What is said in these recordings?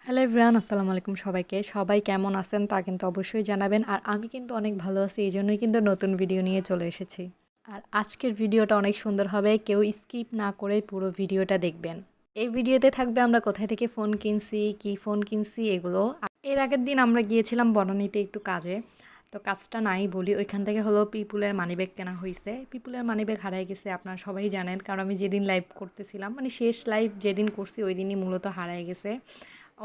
Hello everyone, আসসালামু আলাইকুম সবাইকে। সবাই কেমন আছেন তা কিন্তু অবশ্যই জানাবেন। আর আমি কিন্তু অনেক ভালো আছি। এইজন্যই কিন্তু নতুন ভিডিও নিয়ে চলে এসেছি। আর আজকের ভিডিওটা অনেক সুন্দর হবে। কেউ স্কিপ না করে পুরো ভিডিওটা দেখবেন। এই ভিডিওতে থাকবে আমরা কোথায় থেকে ফোন কিনছি, কি ফোন কিনছি এগুলো। এর আগের দিন আমরা গিয়েছিলাম বনানীতে একটু কাজে। তো কাজটা নাই বলি, ওইখান থেকে হলো পিপুলের মানিব্যাগ কেনা হইছে। পিপুলের মানিব্যাগ হারায় গেছে, আপনারা সবাই জানেন। কারণ আমি যেদিন লাইভ করতেছিলাম, মানে শেষ লাইভ যেদিন করছি ওই দিনই মূলত হারায় গেছে।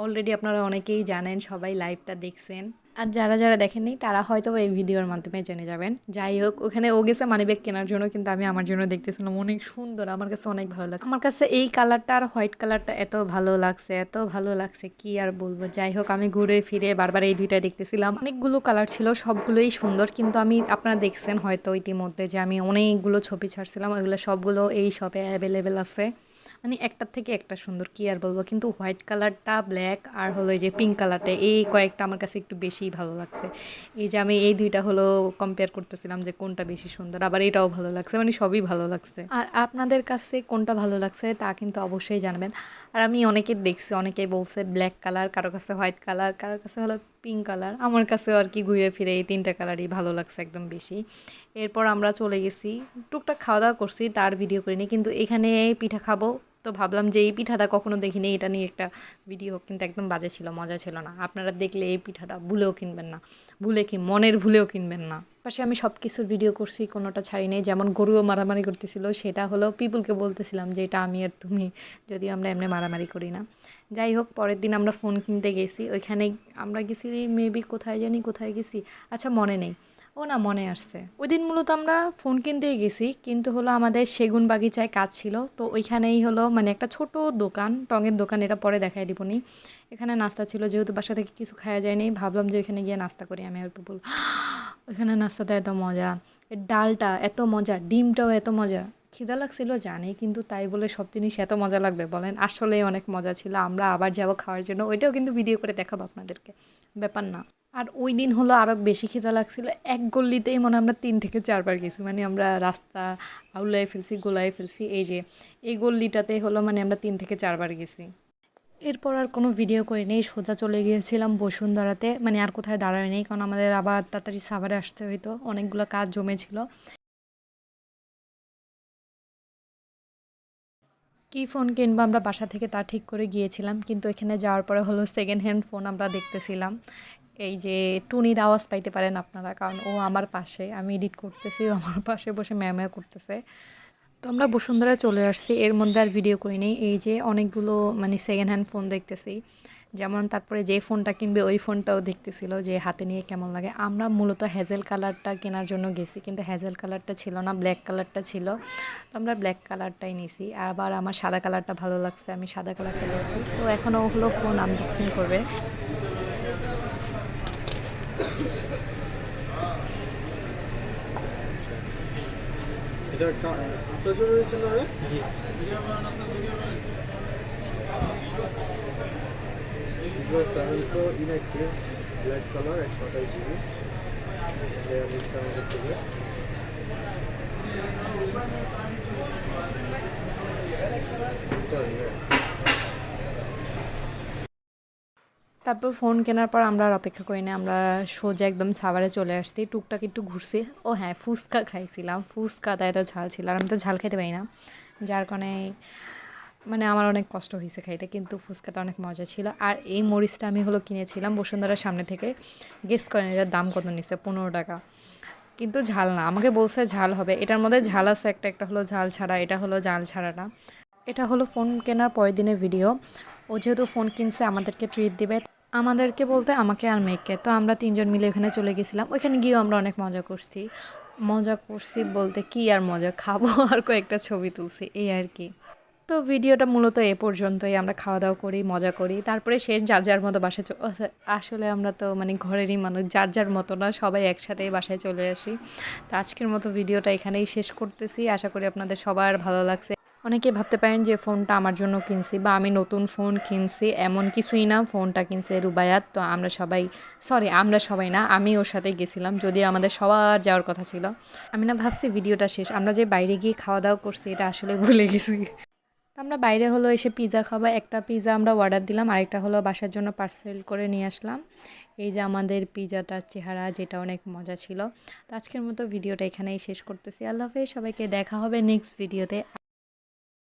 অলরেডি আপনারা অনেকেই জানেন, সবাই লাইভটা দেখছেন। আর যারা দেখেননি তারা হয়তো এই ভিডিওর মাধ্যমে জেনে যাবেন। যাই হোক, ওখানে ও গেছে মানিব্যাগ কেনার জন্য, কিন্তু আমি আমার জন্য দেখতেছিলাম। অনেক সুন্দর, আমার কাছে অনেক ভালো লাগছে। আমার কাছে এই কালারটা আর হোয়াইট কালারটা এত ভালো লাগছে, এত ভালো লাগছে কি আর বলবো। যাই হোক, আমি ঘুরে ফিরে বারবার এই দুইটা দেখতেছিলাম। অনেকগুলো কালার ছিল, সবগুলোই সুন্দর। কিন্তু আমি, আপনারা দেখছেন হয়তো ইতিমধ্যে যে আমি অনেকগুলো ছবি ছাড়ছিলাম, ওইগুলো সবগুলো এই শপে অ্যাভেলেবেল আছে। মানে একটার থেকে একটা সুন্দর, কি আর বলবো। কিন্তু হোয়াইট কালারটা, ব্ল্যাক আর হলো এই যে পিঙ্ক কালারটা, এই কয়েকটা আমার কাছে একটু বেশিই ভালো লাগছে। এই যে আমি এই দুইটা হলো কম্পেয়ার করতেছিলাম যে কোনটা বেশি সুন্দর, আবার এটাও ভালো লাগছে, মানে সবই ভালো লাগছে। আর আপনাদের কাছে কোনটা ভালো লাগছে তা কিন্তু অবশ্যই জানবেন। আর আমি অনেকে দেখছি, অনেকেই বলছে ব্ল্যাক কালার, কারো কাছে হোয়াইট কালার, কারোর কাছে হলো পিঙ্ক কালার। আমার কাছে আর কি ঘুরে ফিরে এই তিনটা কালারই ভালো লাগছে একদম বেশি। এরপর আমরা চলে গেছি, টুকটাক খাওয়া দাওয়া করছি, তার ভিডিও করিনি। কিন্তু এখানে পিঠা খাবো, তো ভাবলাম যে এই পিঠাটা কখনো দেখিনি, এটা নিয়ে একটা ভিডিও হোক। কিন্তু একদম বাজে ছিল, মজা ছিল না। আপনারা দেখলে এই পিঠাটা ভুলেও কিনবেন না, ভুলে কি মনের ভুলেও কিনবেন না। পাশে আমি সব কিছুর ভিডিও করছি, কোনোটা ছাড়ি নেই। যেমন গরুও মারামারি করতেছিল, সেটা হলো পিপুলকে বলতেছিলাম যে এটা আমি আর তুমি, যদিও আমরা এমনি মারামারি করি না। যাই হোক, পরের দিন আমরা ফোন কিনতে গেছি। ওইখানে আমরা গেছি মেবি, কোথায় জানি কোথায় গেছি, আচ্ছা মনে নেই। ও না, মনে আসছে। ওই দিন মূলত আমরা ফোন কিনতেই গেছি, কিন্তু হলো আমাদের সেগুন বাগিচায় কাজ ছিল। তো ওইখানেই হলো মানে একটা ছোট দোকান, টঙের দোকান, এটা পরে দেখাই দিবনি। এখানে নাস্তা ছিল, যেহেতু বাসা থেকে কিছু খাওয়া যায়নি, ভাবলাম যে ওইখানে গিয়ে নাস্তা করি। আমি আর বল, ওইখানে নাস্তাটা এত মজা, এর ডালটা এত মজা, ডিমটাও এত মজা। খিদা লাগছিল জানি, কিন্তু তাই বলে সব জিনিস এত মজা লাগবে বলেন? আসলেই অনেক মজা ছিল। আমরা আবার যাব খাওয়ার জন্য, ওইটাও কিন্তু ভিডিও করে দেখাবো আপনাদেরকে, ব্যাপার না। আর ওই দিন হলো আরও বেশি খিদা লাগছিল। এক গল্লিতেই মনে হয় আমরা ৩ থেকে ৪ বার গেছি। মানে আমরা রাস্তা আউলায় ফেলছি, গোলায় ফেলছি। এই যে এই গল্লিটাতে হলো মানে আমরা ৩ থেকে ৪ বার গেছি। এরপর আর কোনো ভিডিও করিনি, সোজা চলে গিয়েছিলাম বসুন্ধরাতে। মানে আর কোথায় দাঁড়ায় নেই, কারণ আমাদের আবার তাড়াতাড়ি সাভারে আসতে হইতো, অনেকগুলো কাজ জমেছিল। কী ফোন কিনবো আমরা বাসা থেকে তা ঠিক করে গিয়েছিলাম, কিন্তু এখানে যাওয়ার পরে হলো সেকেন্ড হ্যান্ড ফোন আমরা দেখতেছিলাম। এই যে টুনির আওয়াজ পাইতে পারেন আপনারা, কারণ ও আমার পাশে, আমি এডিট করতেছি, ও আমার পাশে বসে ম্যাও করতেছে। তো আমরা বসুন্ধরায় চলে আসছি, এর মধ্যে আর ভিডিও করিনি। এই যে অনেকগুলো মানে সেকেন্ড হ্যান্ড ফোন দেখতেছি। যেমন তারপরে যে ফোনটা কিনবে ওই ফোনটাও দেখতেছিল যে হাতে নিয়ে কেমন লাগে। আমরা মূলত হ্যাজেল কালারটা কেনার জন্য গেছি, কিন্তু হ্যাজেল কালারটা ছিল না, ব্ল্যাক কালারটা ছিল। তো আমরা ব্ল্যাক কালারটাই নিছি। আবার আমার সাদা কালারটা ভালো লাগছে, আমি সাদা কালারটা নিয়েছি। তো এখনও হলো ফোন আনবক্সিং করবে। এটা আপনার জন্য রয়েছে না? জি। Vivo Family Pro Inactive black colour 128 GB, এটা নিচ্ছে আমাদের থেকে। তারপর ফোন কেনার পর আমরা আর অপেক্ষা করি না, আমরা সোজা একদম সাভারে চলে আসছি। টুকটাক একটু ঘুরছি। ও হ্যাঁ, ফুচকা খাইছিলাম, ফুচকাটা এত ঝাল ছিল, আর আমি তো ঝাল খেতে পারি না। যার কারণে মানে আমার অনেক কষ্ট হয়েছে খাইতে, কিন্তু ফুচকাটা অনেক মজা ছিল। আর এই মরিচটা আমি হলো কিনেছিলাম বসুন্ধরার সামনে থেকে। গেস করেন এটার দাম কত নিচ্ছে? 15 টাকা। কিন্তু ঝাল না, আমাকে বলছে ঝাল হবে। এটার মধ্যে ঝাল আছে একটা, একটা হলো ঝাল ছাড়া, এটা হলো ঝাল ছাড়া না। এটা হলো ফোন কেনার পরের দিনের ভিডিও। ও যেহেতু ফোন কিনছে আমাদেরকে ট্রিট দিবে, আমাদেরকে বলতে আমাকে আর মেয়েকে। তো আমরা ৩ জন মিলে ওখানে চলে গেছিলাম। ওইখানে গিয়েও আমরা অনেক মজা করছি। মজা করছি বলতে কি আর মজা, খাবো আর কয়েকটা ছবি তুলছি, এই আর কি। তো ভিডিওটা মূলত এ পর্যন্তই। আমরা খাওয়া দাওয়া করি, মজা করি, তারপরে শেষ যার যার মতো বাসায় আসলে আমরা তো মানে ঘরেরই মানুষ, যার যার মতো না, সবাই একসাথেই বাসায় চলে আসি। তো আজকের মতো ভিডিওটা এখানেই শেষ করতেছি। আশা করি আপনাদের সবার ভালো লাগছে। অনেকে ভাবতে পারেন যে ফোনটা আমার জন্য কিনছি বা আমি নতুন ফোন কিনছি, এমন কিছুই না। ফোনটা কিনছে রুবায়াত। তো আমরা সবাই, সরি আমরা সবাই না, আমি ওর সাথে গেছিলাম, যদিও আমাদের সবার যাওয়ার কথা ছিল। আমি না ভাবছি ভিডিওটা শেষ, আমরা যে বাইরে গিয়ে খাওয়া দাওয়া করছি এটা আসলে ভুলে গেছি। তো আমরা বাইরে হলো এসে পিৎজা খাবো। একটা পিৎজা আমরা অর্ডার দিলাম, আরেকটা হলো বাসার জন্য পার্সেল করে নিয়ে আসলাম। এই যে আমাদের পিৎজাটার চেহারা, যেটা অনেক মজা ছিল। তো আজকের মতো ভিডিওটা এখানেই শেষ করতেছি। আল্লাহ হাফেজ, সবাইকে দেখা হবে নেক্সট ভিডিওতে।